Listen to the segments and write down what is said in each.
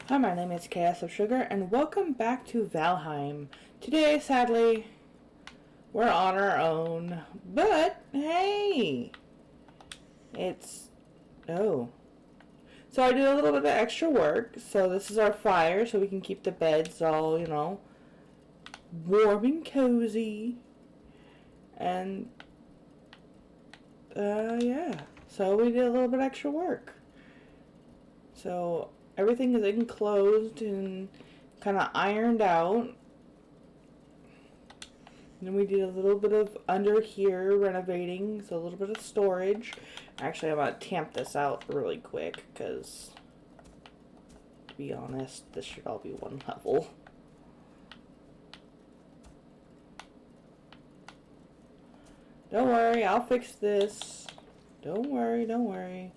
Hi, my name is Chaos of Sugar, and welcome back to Valheim. Today, sadly, we're on our own, but hey, it's oh. So I did a little bit of extra work. So this is our fire, so we can keep the beds all, warm and cozy. And yeah. So we did a little bit extra work. So everything is enclosed and kind of ironed out. And then we did a little bit of under here renovating, so a little bit of storage. Actually, I'm going to tamp this out really quick because, to be honest, this should all be one level. Don't worry, I'll fix this. Don't worry, don't worry.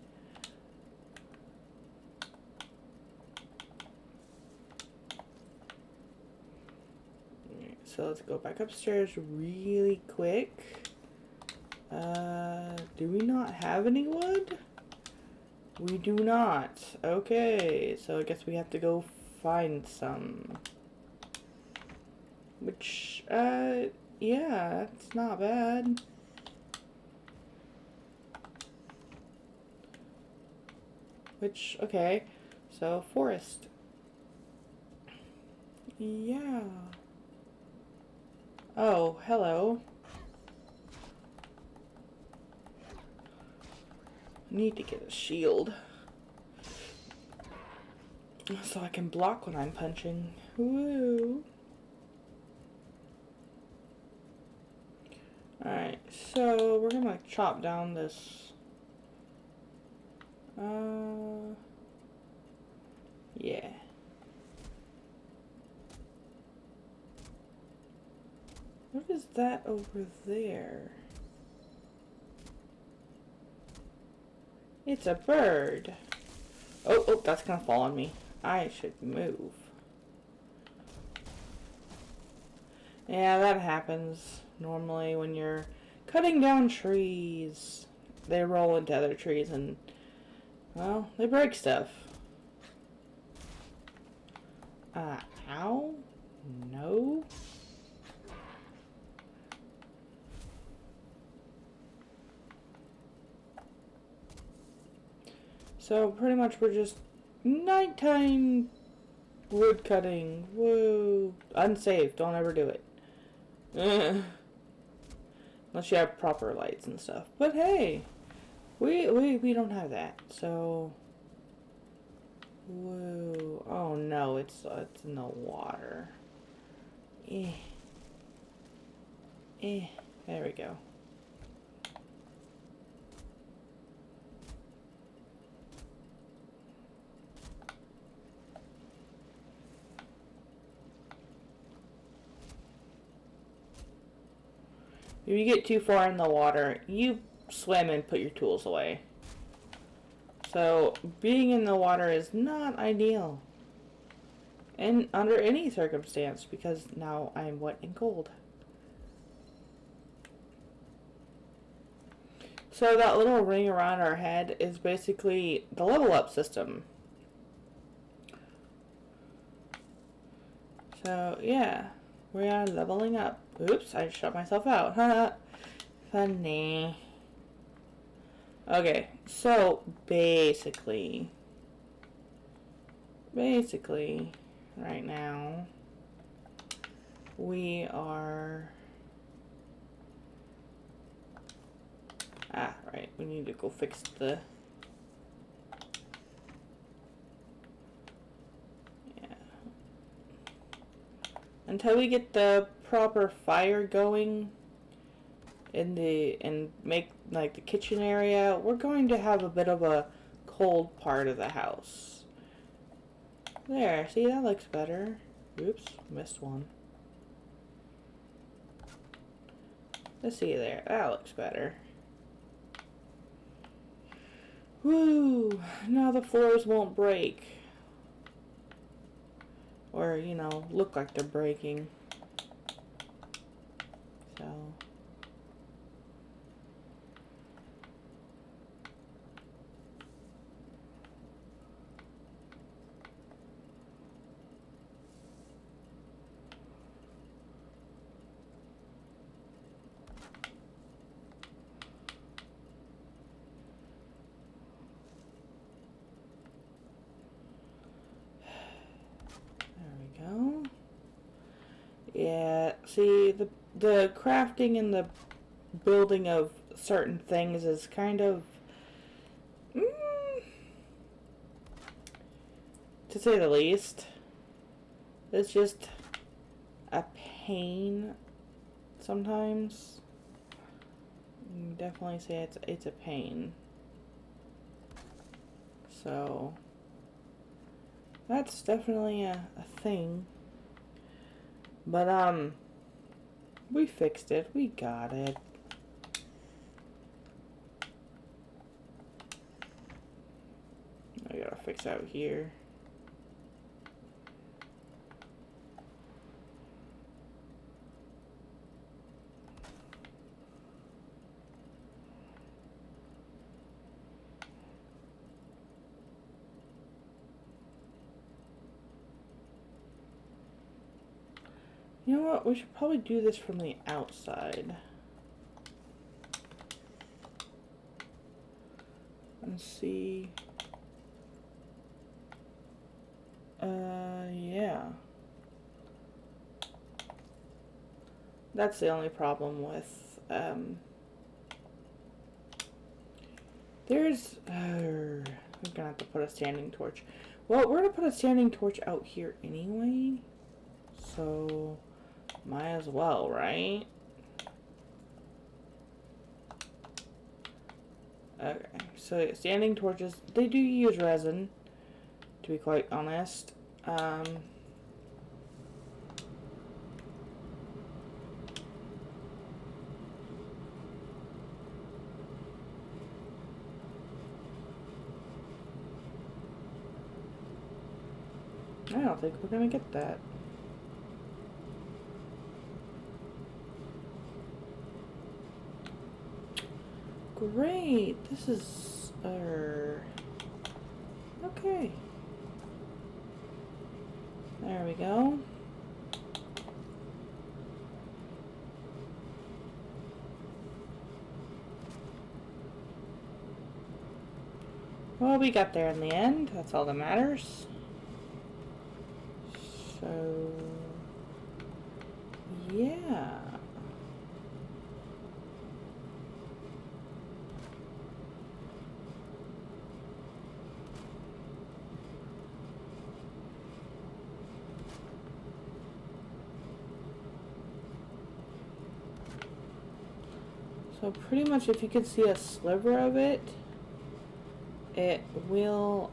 So let's go back upstairs really quick. Do we not have any wood? We do not. Okay, so I guess we have to go find some. Which, yeah, that's not bad. Okay, so forest. Yeah. Oh, hello. Need to get a shield so I can block when I'm punching. Woo! Alright, so we're gonna chop down this. Yeah. What is that over there? It's a bird. Oh, that's gonna fall on me. I should move. Yeah, that happens normally when you're cutting down trees. They roll into other trees and, well, they break stuff. Ow? No? So pretty much we're just nighttime wood cutting. Whoa. Unsafe. Don't ever do it. Unless you have proper lights and stuff. But hey, we don't have that. So, whoa. Oh no, it's in the water. There we go. If you get too far in the water, you swim and put your tools away. So, being in the water is not ideal. And under any circumstance, because now I'm wet and cold. So that little ring around our head is basically the level up system. So, yeah. We are leveling up. Oops, I shut myself out. Funny. Okay, so basically, right now, we are... right, we need to go fix the... Until we get the proper fire going and make like the kitchen area, we're going to have a bit of a cold part of the house. There, see, that looks better. Oops, missed one. Let's see there, that looks better. Woo! Now the floors won't break. Or, look like they're breaking. So. Yeah, see, the crafting and the building of certain things is kind of, mm, to say the least, it's just a pain sometimes. Definitely say it's a pain. So that's definitely a thing. But we fixed it. We got it. I gotta fix out here. You know what? We should probably do this from the outside. And see. Yeah. That's the only problem with, there's, we're gonna have to put a standing torch. Well, we're gonna put a standing torch out here anyway. So, might as well, right? Okay, so standing torches, they do use resin, to be quite honest. I don't think we're gonna get that. Great, this is, okay. There we go. Well, we got there in the end. That's all that matters. So, yeah. So pretty much if you can see a sliver of it, it will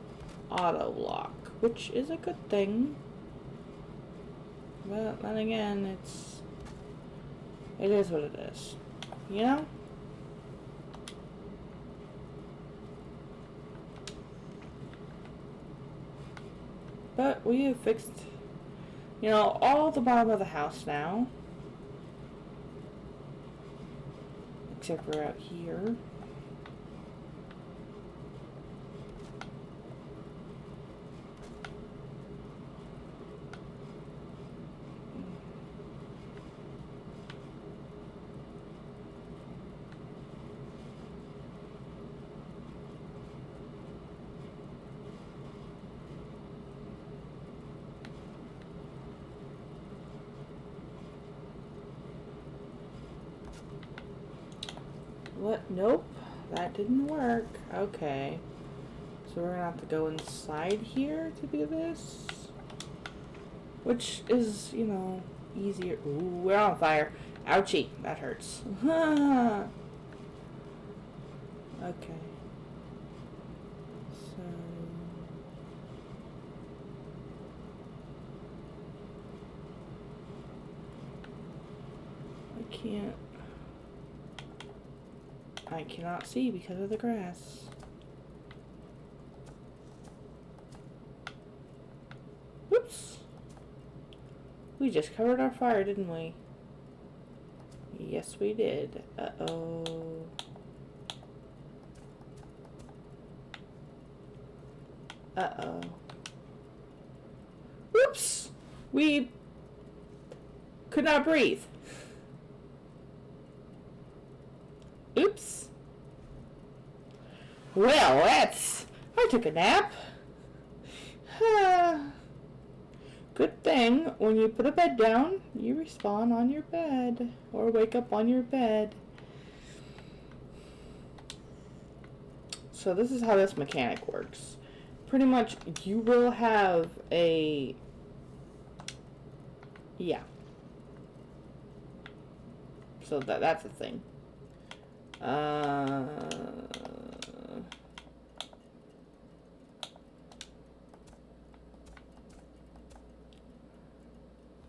auto lock, which is a good thing. But then again, it is what it is, you know? But we have fixed, you know, all the bottom of the house now. Except for out here. What? Nope. That didn't work. Okay. So we're gonna have to go inside here to do this. Which is, you know, easier. Ooh, we're on fire. Ouchie. That hurts. Okay. So... I cannot see because of the grass. Whoops. We just covered our fire, didn't we? Yes, we did. Uh-oh. Uh-oh. Whoops! We could not breathe. Oops. Well, I took a nap. Good thing, when you put a bed down, you respawn on your bed. Or wake up on your bed. So this is how this mechanic works. Pretty much, you will have a... Yeah. So that's a thing.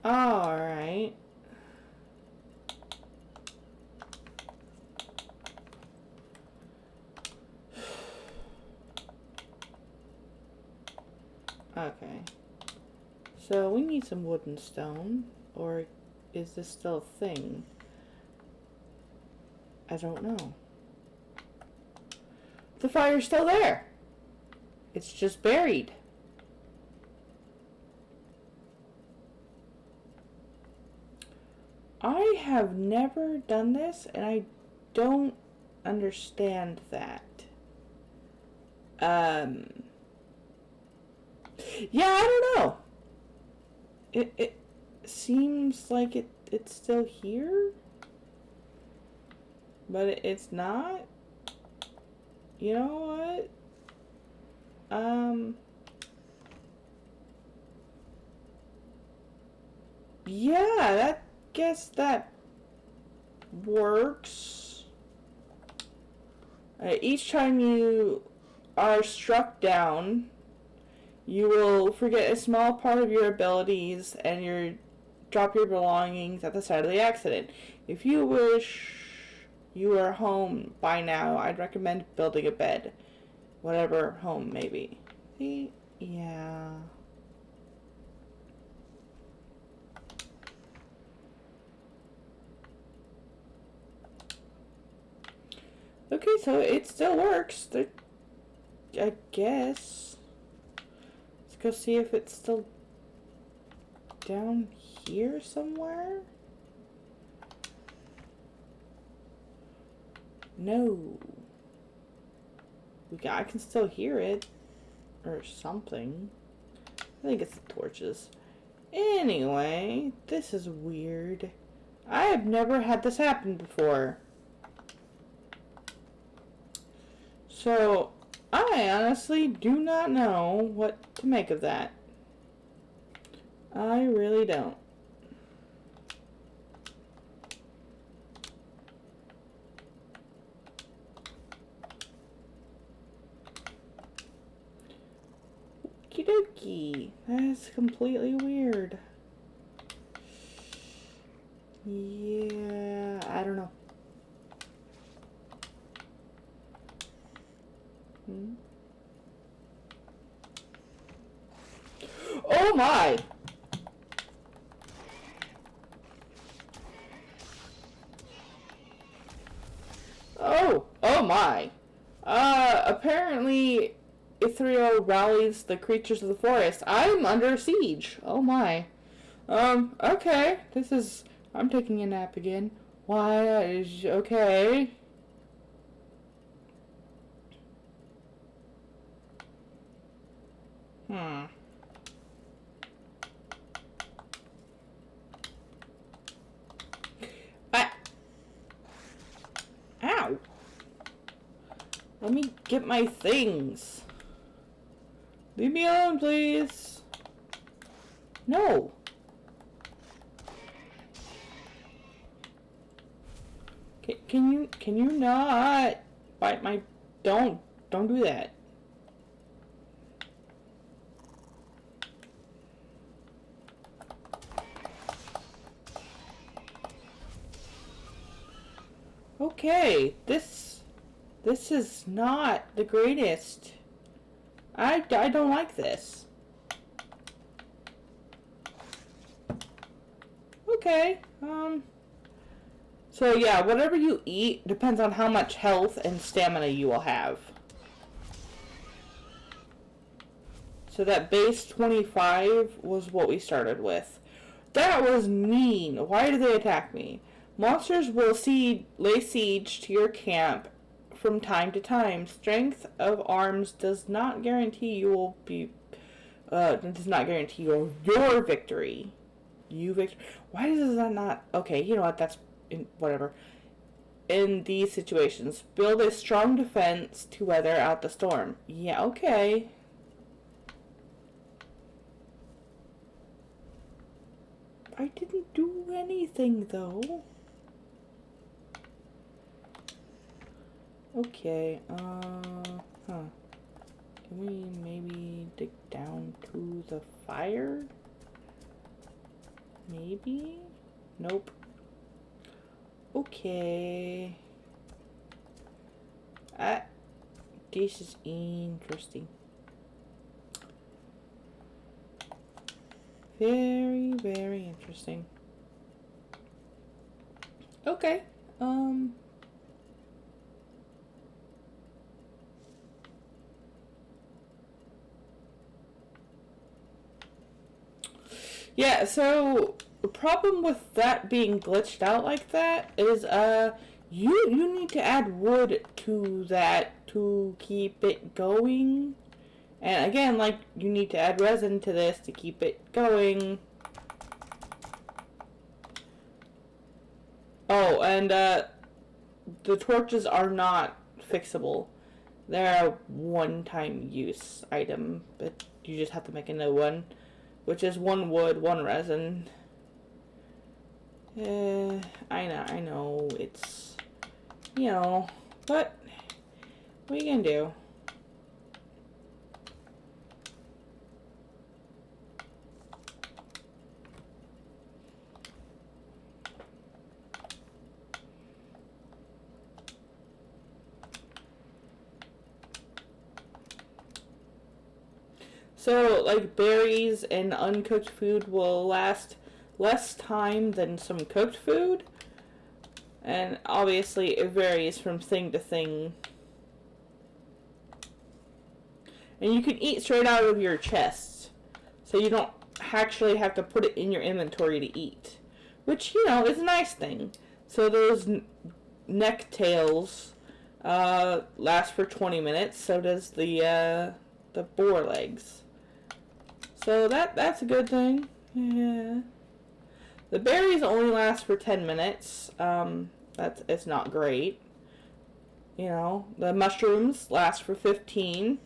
Alright. Okay. So we need some wood and stone. Or is this still a thing? I don't know. The fire's still there. It's just buried. I have never done this, and I don't understand that. Yeah, I don't know. It seems like it's still here, but it's not. You know what? Yeah, guess that works. Each time you are struck down, you will forget a small part of your abilities and drop your belongings at the site of the accident. If you wish you were home by now, I'd recommend building a bed. Whatever home may be. See? Yeah. Okay, so it still works. I guess. Let's go see if it's still down here somewhere. No. I can still hear it. Or something. I think it's the torches. Anyway, this is weird. I have never had this happen before. So, I honestly do not know what to make of that. I really don't. Okie dokie. That's completely weird. Yeah, I don't know. Oh my! Oh my. Apparently Ithrio rallies the creatures of the forest. I'm under siege. Oh my. Okay. I'm taking a nap again. Okay. Ow. Let me get my things. Leave me alone, please. No. Can you not bite my... Don't do that. Okay, this is not the greatest. I don't like this. Okay, so yeah, whatever you eat depends on how much health and stamina you will have. So that base 25 was what we started with. That was mean. Why did they attack me? Monsters will lay siege to your camp from time to time. Strength of arms does not guarantee you will be does not guarantee your victory. You victory. Why does that not? Okay, you know what? That's whatever. In these situations, build a strong defense to weather out the storm. Yeah, okay. I didn't do anything though. Okay, Can we maybe dig down to the fire? Maybe? Nope. Okay. This is interesting. Very, very interesting. Okay. Yeah, so the problem with that being glitched out like that is you need to add wood to that to keep it going. And again, like, you need to add resin to this to keep it going. Oh, and the torches are not fixable. They're a one-time use item, but you just have to make a new one, which is 1 wood, 1 resin. I know, it's, you know, but what are you gonna do? So, like, berries and uncooked food will last less time than some cooked food. And obviously it varies from thing to thing. And you can eat straight out of your chest. So you don't actually have to put it in your inventory to eat. Which, you know, is a nice thing. So those neck tails last for 20 minutes. So does the boar legs. So that's a good thing. Yeah. The berries only last for 10 minutes. It's not great. You know, the mushrooms last for 15.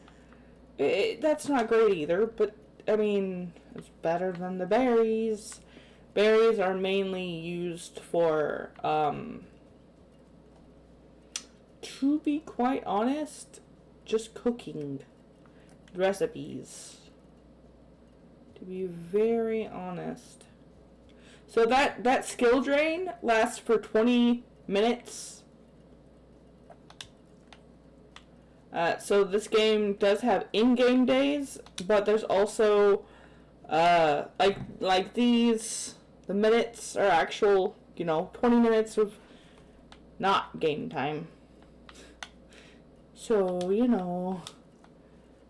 That's not great either, but I mean, it's better than the berries. Berries are mainly used for, to be quite honest, just cooking recipes. To be very honest. So that skill drain lasts for 20 minutes. So this game does have in-game days, but there's also like these, the minutes are actual, you know, 20 minutes of not game time. So, you know,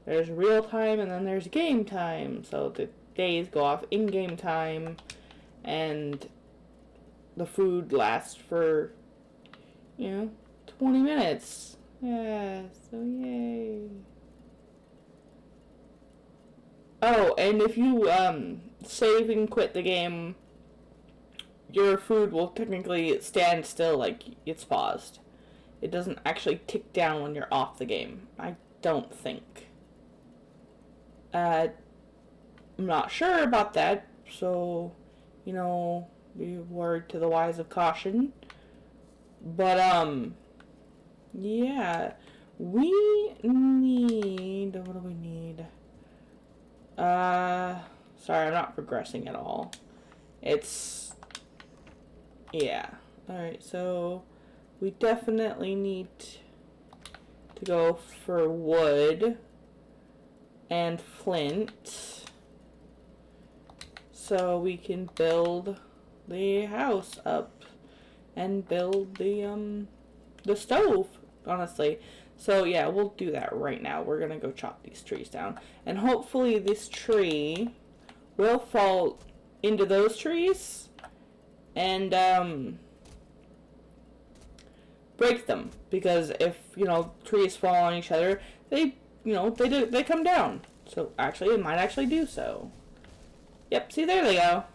there's real time and then there's game time. So the days go off in-game time and the food lasts for, you know, 20 minutes. Yeah, so yay. Oh, and if you save and quit the game, your food will technically stand still, like it's paused. It doesn't actually tick down when you're off the game. I don't think. I'm not sure about that, so, you know, be word to the wise of caution. But, yeah, we need, what do we need? Sorry, I'm not progressing at all. It's, yeah. Alright, so we definitely need to go for wood and flint so we can build the house up and build the stove, honestly. So yeah, we'll do that right now. We're gonna go chop these trees down, and hopefully this tree will fall into those trees and break them, because if, you know, trees fall on each other, they, you know, they come down. So actually, it might actually do so. Yep, see, there they go.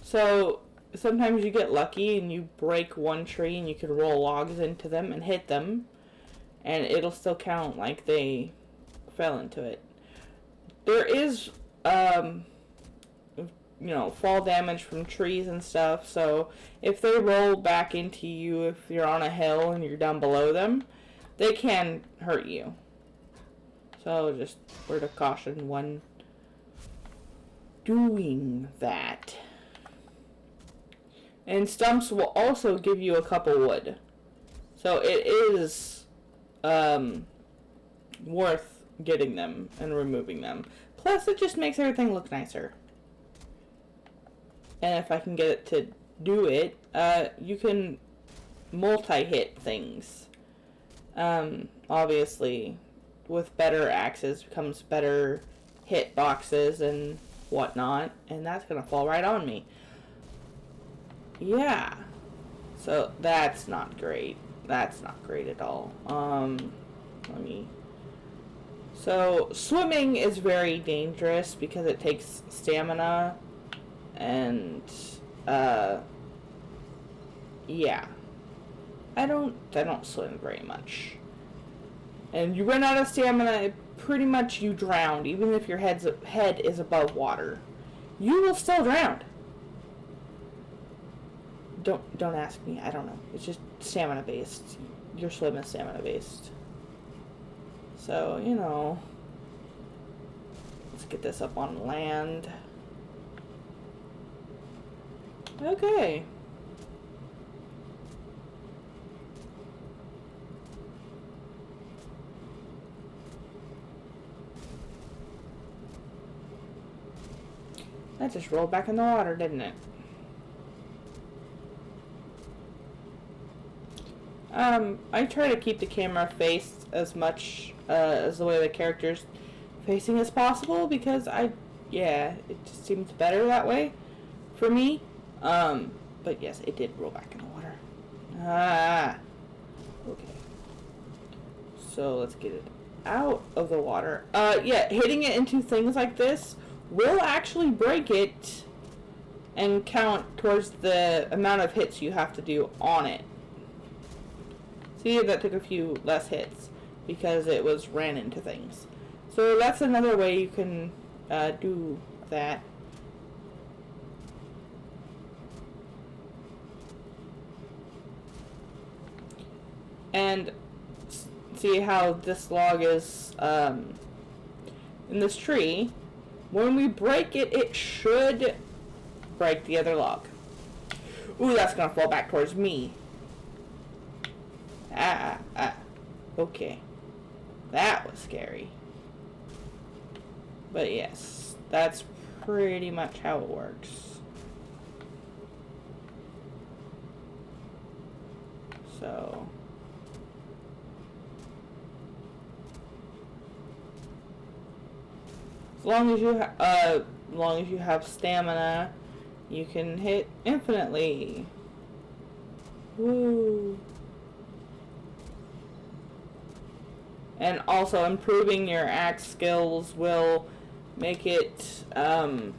So sometimes you get lucky and you break one tree and you can roll logs into them and hit them, and it'll still count like they fell into it. There is, fall damage from trees and stuff, so if they roll back into you, if you're on a hill and you're down below them, they can hurt you. So just word of caution when doing that. And stumps will also give you a couple wood. So it is worth getting them and removing them. Plus, it just makes everything look nicer. And if I can get it to do it, you can multi-hit things. Obviously, with better axes comes better hit boxes and whatnot. And that's going to fall right on me. Yeah. So that's not great. That's not great at all. So swimming is very dangerous because it takes stamina and yeah. I don't swim very much. And you run out of stamina, pretty much you drown, even if your head is above water. You will still drown. Don't ask me. I don't know. It's just stamina based. Your swim is stamina based. So, let's get this up on land. Okay. That just rolled back in the water, didn't it? I try to keep the camera faced as much as the way the character's facing as possible because it just seems better that way for me. But yes, it did roll back in the water. Okay. So let's get it out of the water. Hitting it into things like this will actually break it and count towards the amount of hits you have to do on it. See, that took a few less hits because it ran into things. So that's another way you can do that. And see how this log is in this tree. When we break it, it should break the other log. Ooh, that's gonna fall back towards me. Okay. That was scary. But yes, that's pretty much how it works. So as long as you have stamina, you can hit infinitely. Woo. And also improving your axe skills will make it, when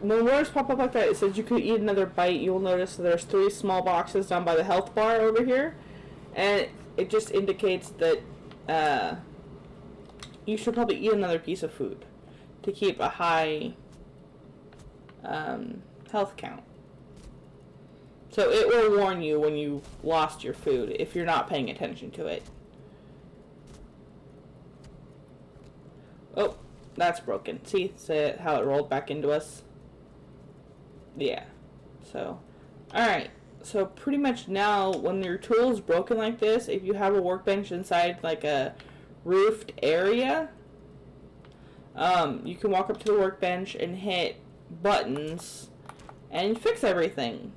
words pop up like that, it says you could eat another bite. You'll notice there's 3 small boxes down by the health bar over here. And it just indicates that, you should probably eat another piece of food to keep a high, health count. So it will warn you when you've lost your food if you're not paying attention to it. Oh, that's broken. See how it rolled back into us? Yeah. So, alright. So pretty much now, when your tool is broken like this, if you have a workbench inside like a roofed area, you can walk up to the workbench and hit buttons and fix everything.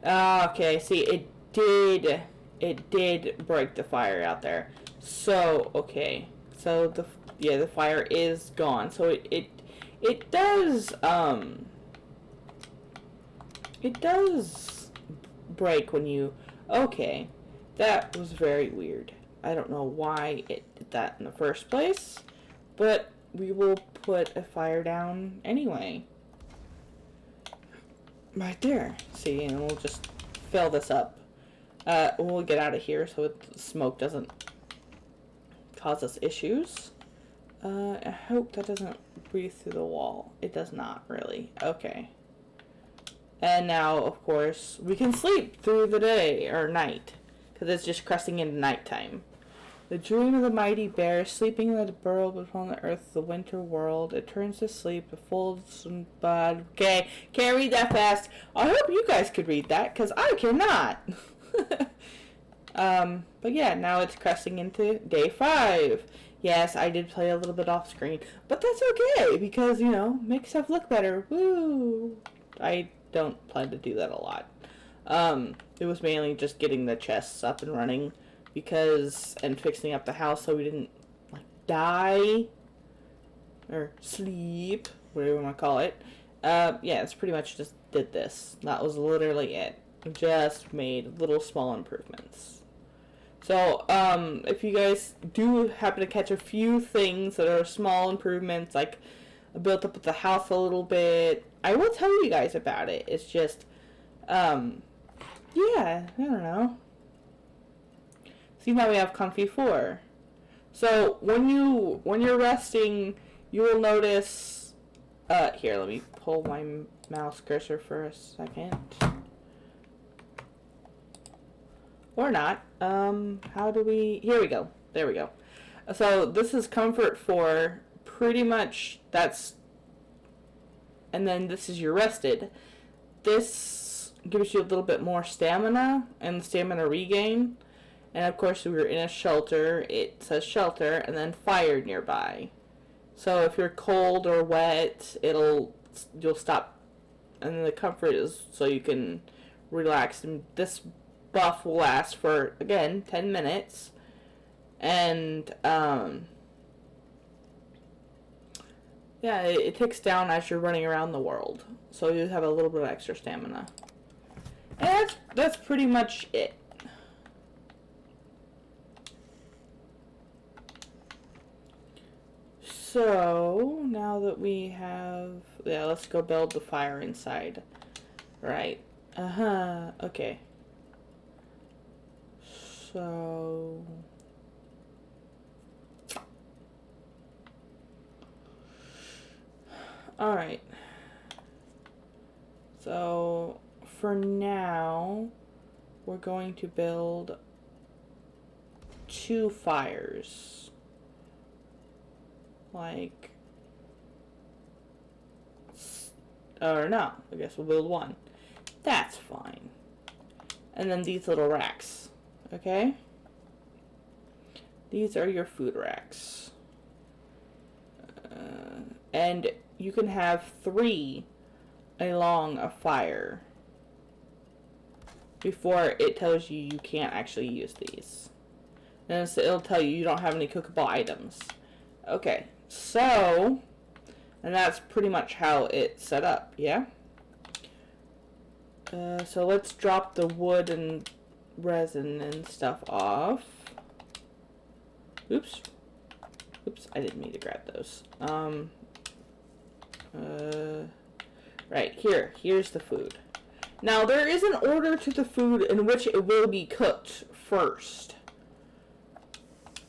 Okay, see, it did break the fire out there. So, okay. So the fire is gone. So it does It does break when you... Okay, that was very weird. I don't know why it did that in the first place, but we will put a fire down anyway. Right there. See, and we'll just fill this up. We'll get out of here so the smoke doesn't cause us issues. I hope that doesn't breathe through the wall. It does not, really. Okay. And now, of course, we can sleep through the day, or night, because it's just crossing into nighttime. The dream of the mighty bear, sleeping in the burrow between the earth, the winter world. It turns to sleep, it folds and bud. Okay, can't read that fast. I hope you guys could read that, because I cannot. But yeah, now it's crossing into day 5. Yes, I did play a little bit off screen, but that's okay, because, you know, makes stuff look better. Woo! I don't plan to do that a lot. It was mainly just getting the chests up and running, because, and fixing up the house so we didn't, like, die, or sleep, whatever you want to call it. Yeah, it's pretty much just did this. That was literally it. Just made little small improvements. So, if you guys do happen to catch a few things that are small improvements, like built up with the house a little bit, I will tell you guys about it. It's just, yeah, I don't know. See, now we have Comfy 4. So, when you're resting, you will notice, here, let me pull my mouse cursor for a second. Or not. How do we... Here we go. There we go. So, this is Comfort 4. Pretty much, that's... And then this is your rested. This gives you a little bit more stamina and stamina regain. And of course, if you're in a shelter, it says shelter and then fire nearby. So if you're cold or wet, you'll stop. And then the comfort is so you can relax. And this buff will last for, again, 10 minutes. And, yeah, it ticks down as you're running around the world. So you have a little bit of extra stamina. And that's pretty much it. So, now that we have... Yeah, let's go build the fire inside. Right. Okay. So... Alright. So, for now, we're going to build 2 fires. Like, or no, I guess we'll build 1. That's fine. And then these little racks, okay? These are your food racks. And you can have 3 along a fire before it tells you you can't actually use these. And it'll tell you don't have any cookable items. Okay. So, and that's pretty much how it's set up, yeah? So let's drop the wood and resin and stuff off. Oops. Oops, I didn't mean to grab those. Right, here's the food. Now, there is an order to the food in which it will be cooked first.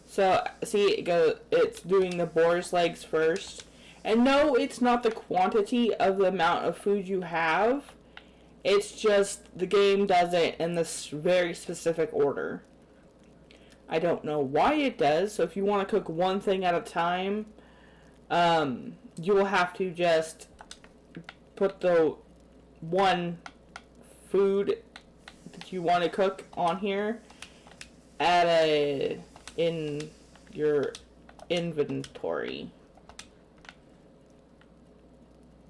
So, see, it's doing the boar's legs first. And no, it's not the quantity of the amount of food you have. It's just the game does it in this very specific order. I don't know why it does. So if you want to cook one thing at a time, you will have to just put the one food that you want to cook on here in your inventory.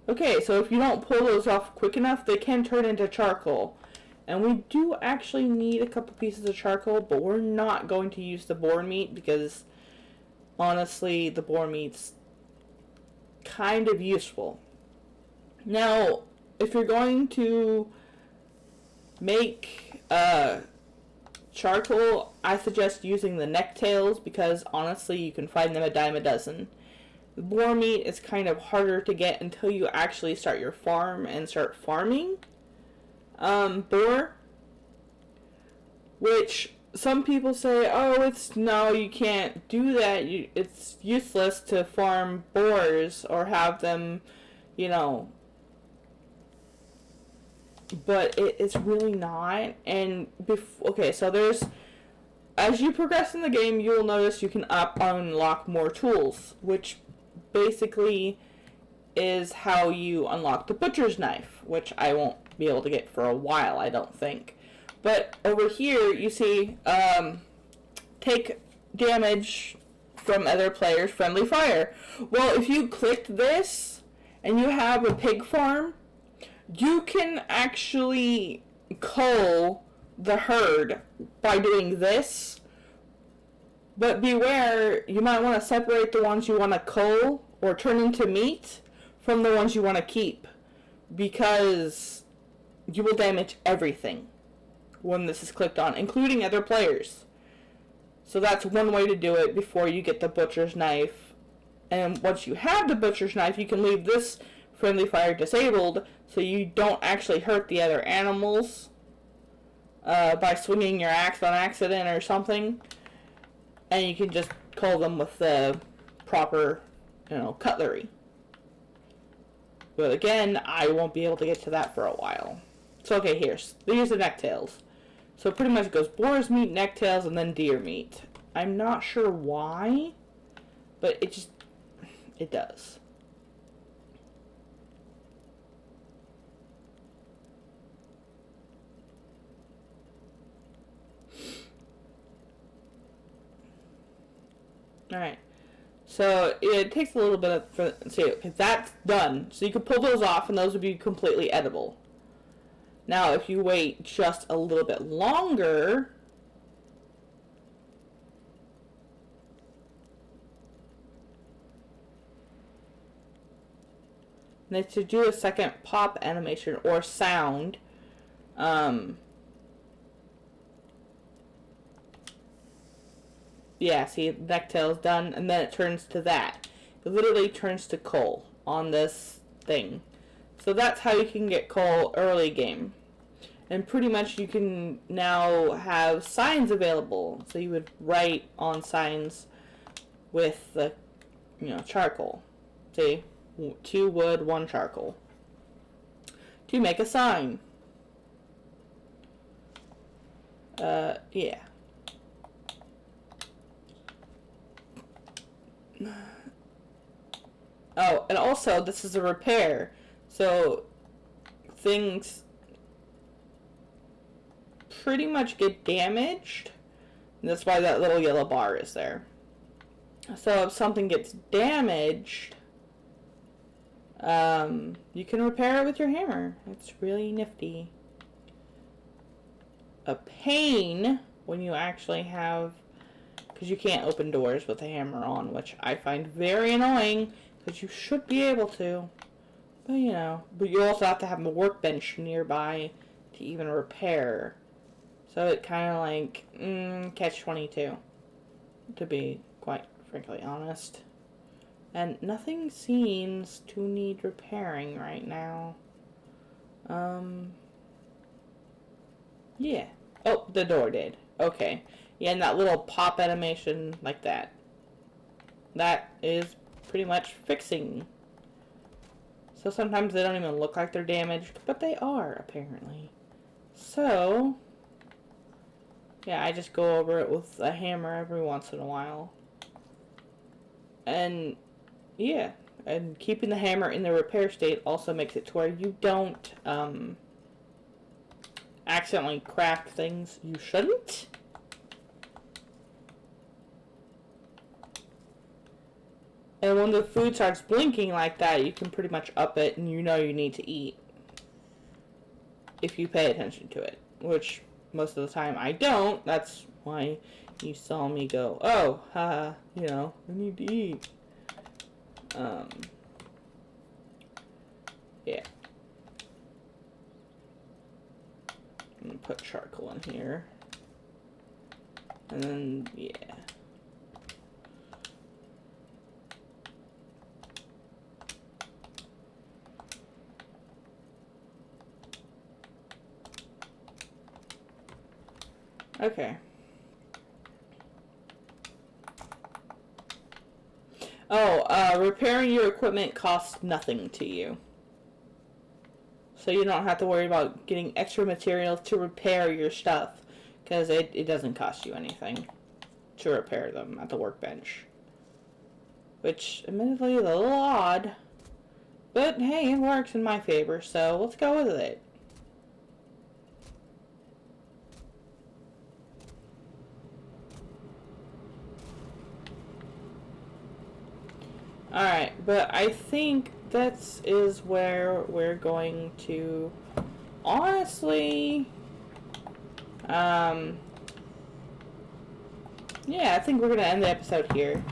Okay, so if you don't pull those off quick enough, they can turn into charcoal. And we do actually need a couple pieces of charcoal, but we're not going to use the boar meat because, honestly, the boar meat's kind of useful. Now, if you're going to make charcoal, I suggest using the necktails because honestly you can find them a dime a dozen. The boar meat is kind of harder to get until you actually start your farm and start farming boar, which some people say, oh, no, you can't do that. It's useless to farm boars or have them, you know, but it's really not. And okay, so as you progress in the game, you'll notice you can unlock more tools, which basically is how you unlock the butcher's knife, which I won't be able to get for a while, I don't think. But over here, you see, take damage from other players' friendly fire. Well, if you clicked this and you have a pig farm, you can actually cull the herd by doing this. But beware, you might want to separate the ones you want to cull or turn into meat from the ones you want to keep, because you will damage everything when this is clicked on, including other players. So that's one way to do it before you get the butcher's knife. And once you have the butcher's knife, you can leave this friendly fire disabled so you don't actually hurt the other animals by swinging your axe on accident or something. And you can just cull them with the proper, cutlery. But again, I won't be able to get to that for a while. So okay, these are the necktails. So pretty much it goes boar's meat, necktails, and then deer meat. I'm not sure why, but it does. Alright. So it takes a little bit that's done. So you can pull those off and those would be completely edible. Now if you wait just a little bit longer, then to do a second pop animation or sound, yeah, see, necktail's done, and then it turns to that. It literally turns to coal on this thing. So that's how you can get coal early game. And pretty much you can now have signs available. So you would write on signs with the, charcoal. See, 2 wood, 1 charcoal. To make a sign. Yeah. Oh, and also this is a repair, so things pretty much get damaged, and that's why that little yellow bar is there. So if something gets damaged, you can repair it with your hammer. It's really nifty. A pain when you actually have, because you can't open doors with a hammer on, which I find very annoying, because you should be able to. But, but you also have to have a workbench nearby to even repair. So it kind of like, catch-22, to be quite frankly honest. And nothing seems to need repairing right now. Yeah. Oh, the door did. Okay. Yeah, and that little pop animation like that. That is pretty much fixing. So sometimes they don't even look like they're damaged, but they are, apparently. So, yeah, I just go over it with a hammer every once in a while. And, yeah, and keeping the hammer in the repair state also makes it to where you don't, accidentally craft things you shouldn't. And when the food starts blinking like that, you can pretty much up it and you need to eat. If you pay attention to it. Which, most of the time, I don't. That's why you saw me go, oh, haha, I need to eat. Yeah. I'm gonna put charcoal in here. And then, yeah. Okay. Oh, repairing your equipment costs nothing to you. So you don't have to worry about getting extra materials to repair your stuff. Because it doesn't cost you anything to repair them at the workbench. Which, admittedly, is a little odd. But, hey, it works in my favor, so let's go with it. Alright, but I think that is where we're going to, honestly, yeah, I think we're going to end the episode here.